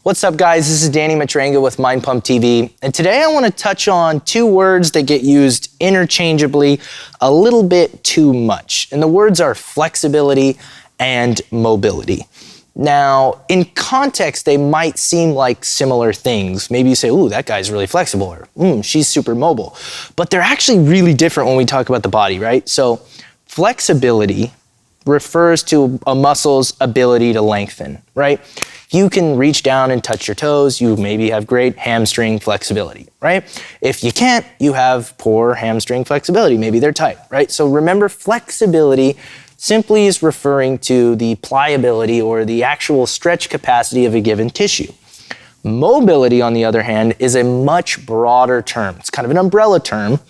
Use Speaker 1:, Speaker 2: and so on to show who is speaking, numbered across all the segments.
Speaker 1: What's up, guys? This is Danny Matranga with Mind Pump TV, and today I want to touch on two words that get used interchangeably a little bit too much, and the words are flexibility and mobility. Now, in context, they might seem like similar things. Maybe you say, ooh, that guy's really flexible, or she's super mobile. But they're actually really different when we talk about the body, right? So flexibility refers to a muscle's ability to lengthen, right? You can reach down and touch your toes. You maybe have great hamstring flexibility, right? If you can't, you have poor hamstring flexibility. Maybe they're tight, right? So remember, flexibility simply is referring to the pliability or the actual stretch capacity of a given tissue. Mobility, on the other hand, is a much broader term. It's kind of an umbrella term.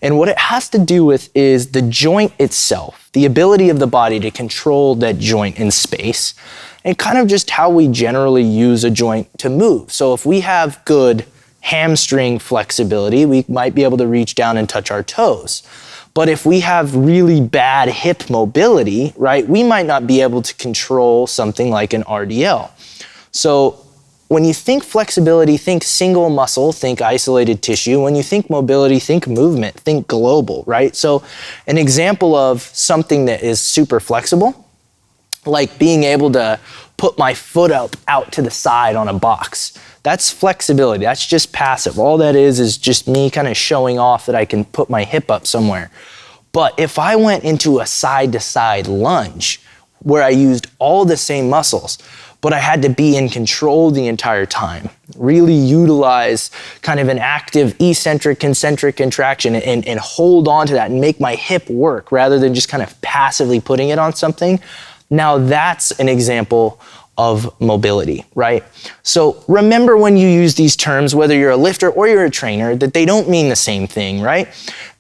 Speaker 1: And what it has to do with is the joint itself, the ability of the body to control that joint in space, and kind of just how we generally use a joint to move. So if we have good hamstring flexibility, we might be able to reach down and touch our toes. But if we have really bad hip mobility, right, we might not be able to control something like an RDL. So when you think flexibility, think single muscle, think isolated tissue. When you think mobility, think movement, think global, right? So an example of something that is super flexible, like being able to put my foot up out to the side on a box. That's flexibility. That's just passive. All that is just me kind of showing off that I can put my hip up somewhere. But if I went into a side-to-side lunge where I used all the same muscles, but I had to be in control the entire time, really utilize kind of an active eccentric, concentric contraction and hold on to that and make my hip work rather than just kind of passively putting it on something. Now that's an example of mobility, right? So remember, when you use these terms, whether you're a lifter or you're a trainer, that they don't mean the same thing, right?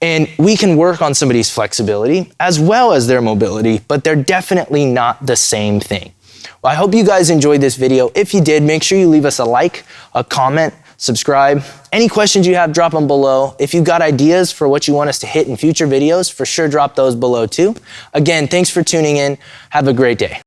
Speaker 1: And we can work on somebody's flexibility as well as their mobility, but they're definitely not the same thing. Well, I hope you guys enjoyed this video. If you did, make sure you leave us a like, a comment, subscribe. Any questions you have, drop them below. If you've got ideas for what you want us to hit in future videos, for sure drop those below too. Again, thanks for tuning in. Have a great day.